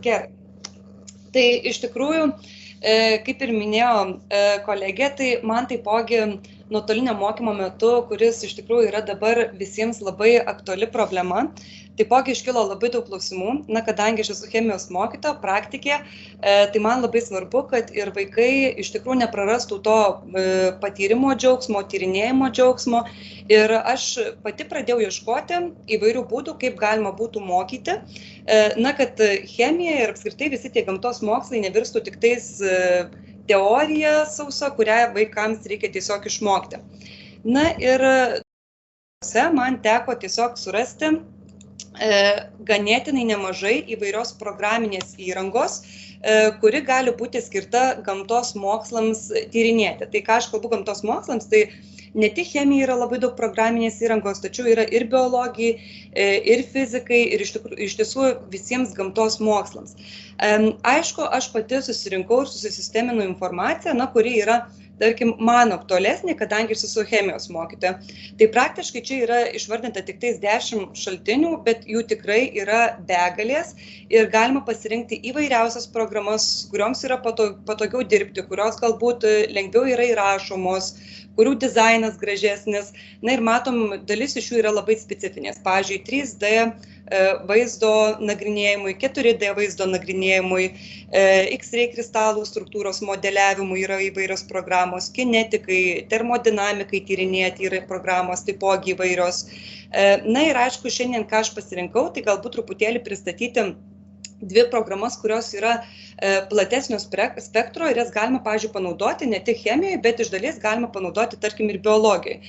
Gerai. Tai iš tikrųjų, kaip ir minėjo kolegė, tai man taipogi nuotolinio mokymo metu, kuris iš tikrųjų yra dabar visiems labai aktuali problema, taipogi iškilo labai daug klausimų. Na, kadangi aš esu chemijos mokytoja, praktikė, tai man labai svarbu, kad ir vaikai iš tikrųjų neprarastų to patyrimo džiaugsmo, tyrinėjimo džiaugsmo. Ir aš pati pradėjau ieškoti įvairių būdų, kaip galima būtų mokyti. Na, kad chemija ir apskritai visi tie gamtos mokslai nevirstų tik tais teorija sausa, kurią vaikams reikia tiesiog išmokti. Na ir man teko tiesiog surasti ganėtinai nemažai įvairios programinės įrangos, kuri gali būti skirta gamtos mokslams tyrinėti. Tai ką aš kalbu gamtos mokslams, tai ne tik chemija yra labai daug programinės įrangos, tačiau yra ir biologijai, ir fizikai, ir iš tiesų visiems gamtos mokslams. Aišku, aš pati susirinkau ir susisteminu informaciją, kuri yra, tarkim, man aktualesnė, kadangi aš esu chemijos mokytoja. Tai praktiškai čia yra išvardinta tik tais 10 šaltinių, bet jų tikrai yra begalės ir galima pasirinkti įvairiausias programas, kurioms yra patogiau dirbti, kurios galbūt lengviau yra įrašomos, kurių dizainas gražesnis. Na ir matom, dalis iš jų yra labai specifinės. Pavyzdžiui, 3D vaizdo nagrinėjimui, 4D vaizdo nagrinėjimui, X-ray kristalų struktūros modeliavimui yra įvairios programos, kinetikai, termodinamikai tyrinėti yra programos, taipogi įvairios. Na ir aišku, šiandien ką aš pasirinkau, tai galbūt truputėlį pristatyti 2 programas, kurios yra platesnio spektro ir jas galima, pavyzdžiui, panaudoti ne tik chemijoje, bet iš dalies galima panaudoti, tarkim, ir biologijoje.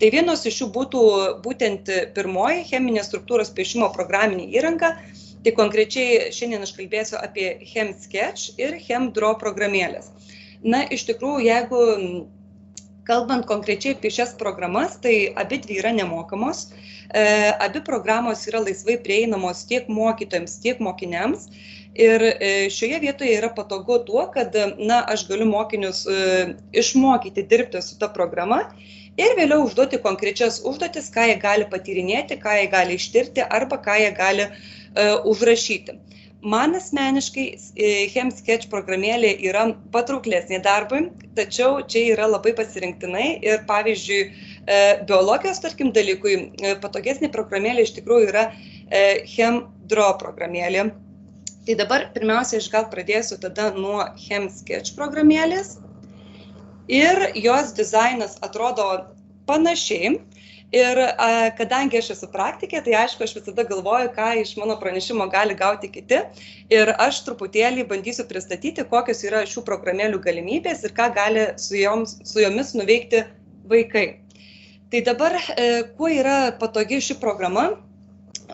Tai vienos iš jų būtų būtent pirmoji cheminės struktūros piešimo programinė įranga. Tai konkrečiai šiandien aš kalbėsiu apie ChemSketch ir ChemDraw programėlės. Na, iš tikrųjų, jeigu kalbant konkrečiai apie šias programas, tai abidvi yra nemokamos. Abi programos yra laisvai prieinamos tiek mokytojams, tiek mokiniams. Ir šioje vietoje yra patogu tuo, kad aš galiu mokinius išmokyti dirbti su ta programa ir vėliau užduoti konkrečias užduotis, ką jie gali patyrinėti, ką jie gali ištirti arba ką jie gali užrašyti. Man asmeniškai ChemSketch programėlė yra patrauklesnė darbui, tačiau čia yra labai pasirinktinai ir pavyzdžiui biologijos, tarkim, dalykui patogesnė programėlė iš tikrųjų yra ChemDraw programėlė. Tai dabar pirmiausia, aš gal pradėsiu tada nuo ChemSketch programėlės ir jos dizainas atrodo panašiai. Ir kadangi aš esu praktikė, tai aišku, aš visada galvoju, ką iš mano pranešimo gali gauti kiti. Ir aš truputėlį bandysiu pristatyti, kokios yra šių programėlių galimybės ir ką gali su jomis nuveikti vaikai. Tai dabar, kuo yra patogi ši programa,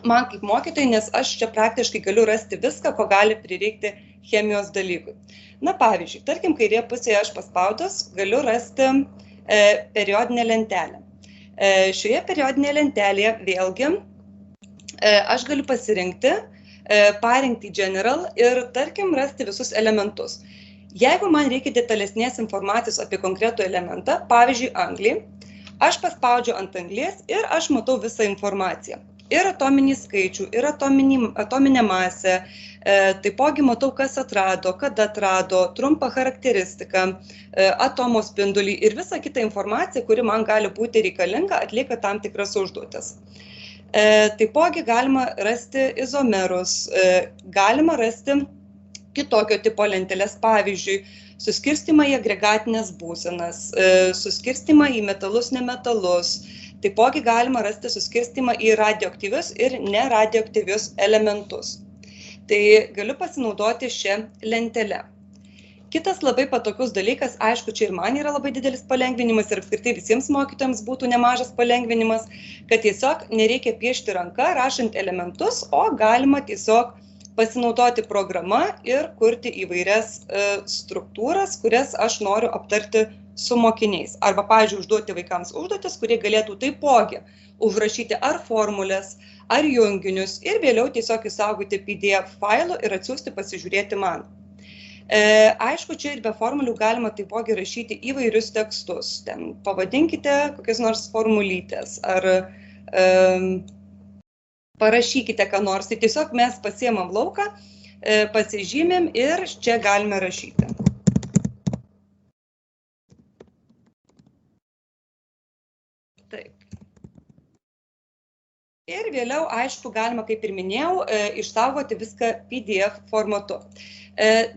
man kaip mokytojai, nes aš čia praktiškai galiu rasti viską, ko gali prireikti chemijos dalykui. Na, pavyzdžiui, tarkim, kairėje pusėje aš paspaudus galiu rasti periodinę lentelę. Šioje periodinėje lentelėje vėlgi aš galiu pasirinkti, parinkti General ir, tarkim, rasti visus elementus. Jeigu man reikia detalesnės informacijos apie konkretų elementą, pavyzdžiui, anglį, aš paspaudžiu ant anglies ir aš matau visą informaciją. Ir atominį skaičių, ir atominę masę, taipogi matau, kas atrado, kada atrado, trumpą charakteristiką, atomo spindulį ir visą kitą informaciją, kuri man gali būti reikalinga, atlieka tam tikras užduotis. Taipogi galima rasti izomerus, galima rasti kitokio tipo lentelės, pavyzdžiui, suskirstymą į agregatinės būsenas, suskirstymą į metalus, nemetalus. Taipogi galima rasti suskirstymą į radioaktyvius ir neradioaktyvius elementus. Tai galiu pasinaudoti šią lentelę. Kitas labai patogus dalykas, aišku, čia ir man yra labai didelis palengvinimas ir apskritai visiems mokytojams būtų nemažas palengvinimas, kad tiesiog nereikia piešti ranka, rašant elementus, o galima tiesiog pasinaudoti programą ir kurti įvairias struktūras, kurias aš noriu aptarti su mokiniais. Arba, pavyzdžiui, užduoti vaikams užduotis, kurie galėtų taipogi užrašyti ar formulės, ar junginius ir vėliau tiesiog įsaugoti PDF failų ir atsiųsti pasižiūrėti man. Aišku, čia ir be formulių galima taipogi rašyti įvairius tekstus. Ten pavadinkite kokias nors formulytės ar parašykite ką nors. Tai tiesiog mes pasiemam lauką, pasižymim ir čia galime rašyti. Taip. Ir vėliau, aišku, galima, kaip ir minėjau, išsaugoti viską PDF formatu.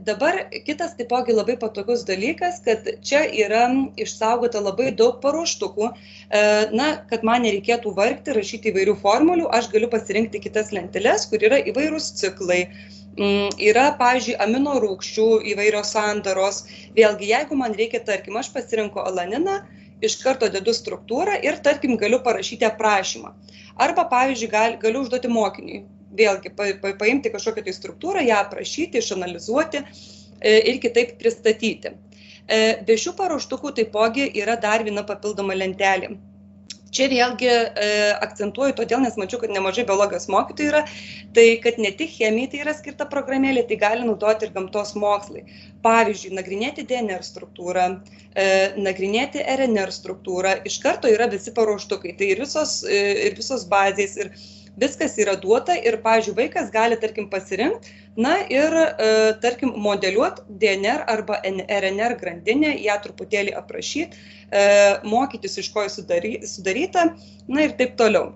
Dabar kitas taipogi labai patogus dalykas, kad čia yra išsaugota labai daug paruoštukų. Na, kad man nereikėtų vargti, rašyti įvairių formulių, aš galiu pasirinkti kitas lenteles, kur yra įvairūs ciklai. Yra, pavyzdžiui, amino rūgščių įvairios sandaros. Vėlgi, jeigu man reikia, tarkim, aš pasirinku alaniną, iš karto dedu struktūrą ir, tarkim, galiu parašyti aprašymą. Arba, pavyzdžiui, galiu užduoti mokiniui. Vėlgi, paimti kažkokią tai struktūrą, ją aprašyti, išanalizuoti ir kitaip pristatyti. Be šių paruoštukų taipogi yra dar viena papildoma lentelė. Čia vėlgi akcentuoju todėl, nes mačiau, kad nemažai biologijos mokytojų yra, tai kad ne tik chemijai tai yra skirta programėlė, tai gali naudoti ir gamtos mokslai. Pavyzdžiui, nagrinėti DNR struktūrą, nagrinėti RNR struktūrą, iš karto yra visi paruoštukai, tai ir visos bazės, ir viskas yra duota ir, pavyzdžiui, vaikas gali, tarkim, pasirinkti, na ir, tarkim, modeliuoti DNR arba RNR grandinę, ją truputėlį aprašyti, mokytis, iš ko sudaryta, na ir taip toliau.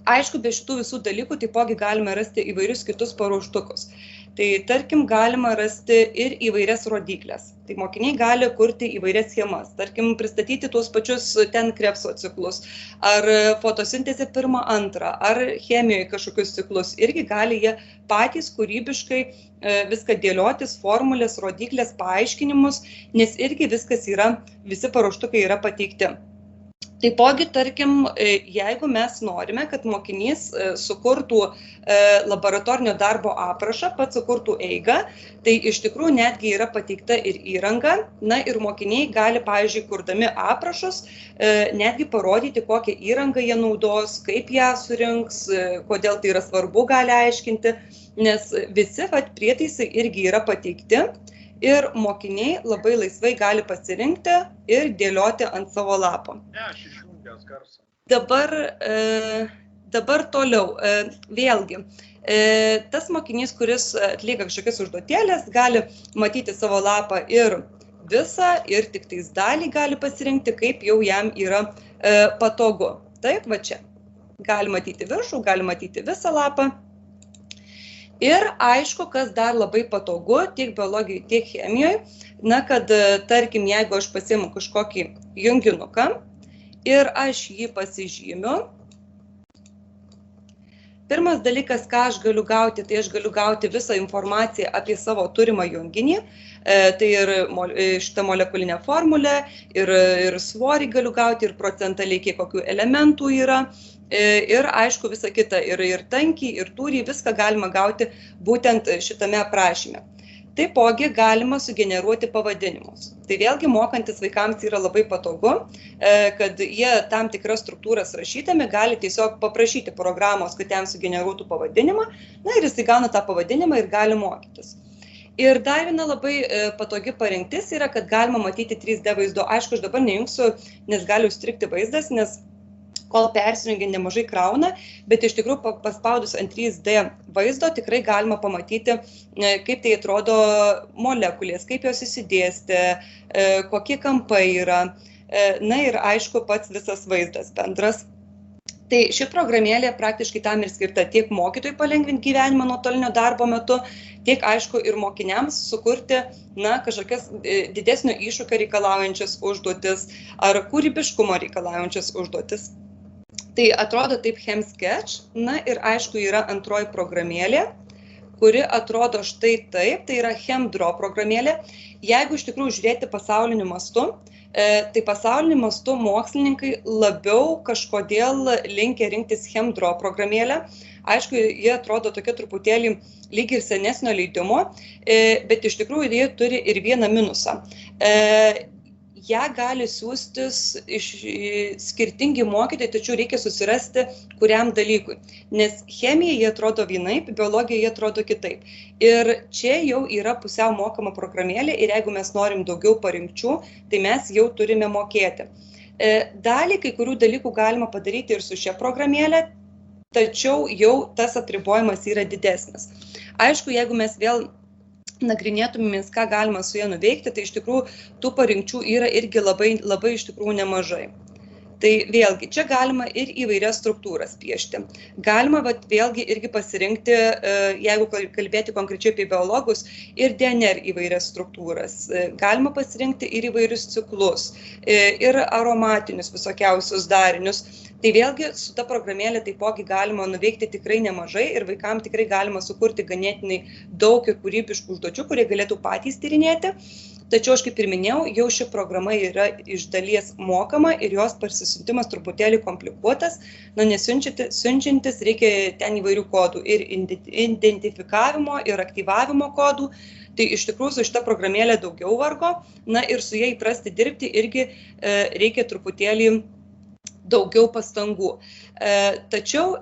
Aišku, be šitų visų dalykų taipogi galime rasti įvairius kitus paruoštukus. Tai, tarkim, galima rasti ir įvairias rodiklės. Tai mokiniai gali kurti įvairias schemas, tarkim, pristatyti tuos pačius ten Krebso ciklus, ar fotosintezė 1-2, ar chemijoje kažkokius ciklus. Irgi gali jie patys kūrybiškai viską dėliotis, formulės, rodiklės, paaiškinimus, nes irgi viskas yra, visi paruoštukai yra pateikti. Taipogi, tarkim, jeigu mes norime, kad mokinys sukurtų laboratorinio darbo aprašą, pats sukurtų eigą, tai iš tikrųjų netgi yra pateikta ir įranga, na ir mokiniai gali, pavyzdžiui, kurdami aprašus, netgi parodyti, kokią įrangą jie naudos, kaip ją surinks, kodėl tai yra svarbu, gali aiškinti, nes visi prietaisai irgi yra pateikti. Ir mokiniai labai laisvai gali pasirinkti ir dėlioti ant savo lapo. Aš išjungęs garsą. Dabar toliau. Vėlgi, tas mokinys, kuris atlieka kažkokias užduotėlės, gali matyti savo lapą ir visą, ir tik tais dalį gali pasirinkti, kaip jau jam yra patogu. Taip, va čia. Gali matyti viršų, gali matyti visą lapą. Ir aišku, kas dar labai patogu, tiek biologijoje, tiek chemijoje, na, kad, tarkim, jeigu aš pasiimu kažkokį junginuką ir aš jį pasižymiu, pirmas dalykas, ką aš galiu gauti, tai aš galiu gauti visą informaciją apie savo turimą junginį, tai ir šitą molekulinę formulę, ir svorį galiu gauti, ir procentaliai, kiek kokių elementų yra. Ir aišku, visą kitą, ir tankį, ir tūrį, viską galima gauti būtent šitame aprašyme. Taipogi galima sugeneruoti pavadinimus. Tai vėlgi mokantis vaikams yra labai patogu, kad jie tam tikras struktūras rašydami gali tiesiog paprašyti programos, kad jam sugeneruotų pavadinimą, na ir jis įgauna tą pavadinimą ir gali mokytis. Ir dar viena labai patogi parengtis yra, kad galima matyti 3D vaizdu. Aišku, aš dabar nejungsiu, nes gali užstrigti vaizdas, nes kol persijungia nemažai krauna, bet iš tikrųjų paspaudus ant 3D vaizdo tikrai galima pamatyti, kaip tai atrodo molekulės, kaip jos įsidėstė, kokie kampai yra, na ir aišku pats visas vaizdas bendras. Tai ši programėlė praktiškai tam ir skirta tiek mokytojui palengvinti gyvenimą nuotolinio darbo metu, tiek aišku ir mokiniams sukurti, na, kažkokias didesnio iššūkio reikalaujančias užduotis ar kūrybiškumo reikalaujančias užduotis. Tai atrodo taip HemSketch, na ir aišku yra antroji programėlė, kuri atrodo štai taip, tai yra HemDraw programėlė. Jeigu iš tikrųjų žiūrėti pasauliniu mastu, tai pasauliniu mastu mokslininkai labiau kažkodėl linkę rinktis HemDraw programėlę. Aišku, jie atrodo tokia truputėlį lyg ir senesnio leidimo, bet iš tikrųjų jie turi ir vieną minusą. Ją gali siųstis iš skirtingi mokytojai, tačiau reikia susirasti kuriam dalykui. Nes chemija jie atrodo vienaip, biologija jie atrodo kitaip. Ir čia jau yra pusiau mokama programėlė ir jeigu mes norim daugiau parinkčių, tai mes jau turime mokėti. Dalį kai kurių dalykų galima padaryti ir su šia programėlė. tačiau jau tas apribojimas yra didesnis. Aišku, jeigu mes vėl nagrinėtumėmės, ką galima su ja nuveikti, tai iš tikrųjų tų parinkčių yra irgi labai iš tikrųjų nemažai. Tai vėlgi, čia galima ir įvairias struktūras piešti. Galima vėlgi irgi pasirinkti, jeigu kalbėti konkrečiai apie biologus, ir DNR įvairias struktūras. Galima pasirinkti ir įvairius ciklus, ir aromatinius visokiausius darinius. Tai vėlgi su ta programėlė taipogi galima nuveikti tikrai nemažai ir vaikams tikrai galima sukurti ganėtinai daug ir kūrybiškų užduočių, kurie galėtų patys tyrinėti. Tačiau, aš kaip ir minėjau, jau ši programa yra iš dalies mokama ir jos parsisiuntimas truputėlį komplikuotas, nes siunčiantis reikia ten įvairių kodų ir identifikavimo, ir aktyvavimo kodų. Tai iš tikrųjų su šita programėlė daugiau vargo, ir su jai įprasti dirbti irgi reikia truputėlį daugiau pastangų. Tačiau,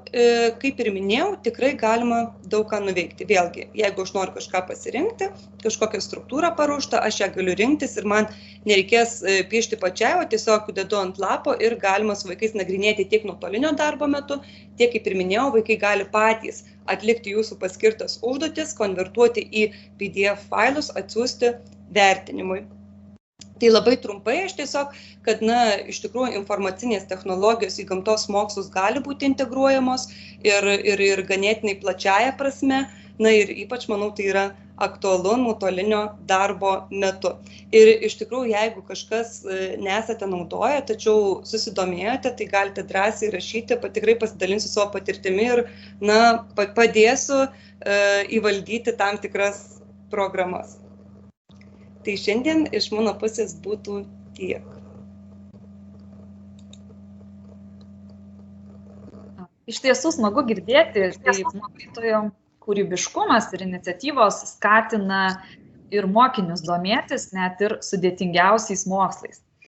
kaip ir minėjau, tikrai galima daug ką nuveikti. Vėlgi, jeigu aš noriu kažką pasirinkti, kažkokią struktūrą paruoštą, aš ją galiu rinktis ir man nereikės piešti pačiai, o tiesiog dedu ant lapo ir galima su vaikais nagrinėti tiek nuotolinio darbo metu, tiek, kaip ir minėjau, vaikai gali patys atlikti jūsų paskirtas užduotis, konvertuoti į PDF failus, atsiųsti vertinimui. Tai labai trumpai aš tiesiog, kad iš tikrųjų informacinės technologijos į gamtos mokslus gali būti integruojamos ir ganėtinai plačiaja prasme, ir ypač, manau, tai yra aktualu nuotolinio darbo metu. Ir iš tikrųjų, jeigu kažkas nesate naudoję, tačiau susidomėjote, tai galite drąsiai rašyti, tikrai pasidalinsiu savo patirtimi ir padėsiu įvaldyti tam tikras programas. Tai šiandien iš mano pusės būtų tiek. Iš tiesų smagu girdėti, tai mokytojo kūrybiškumas ir iniciatyvos skatina ir mokinius domėtis net ir sudėtingiausiais mokslais.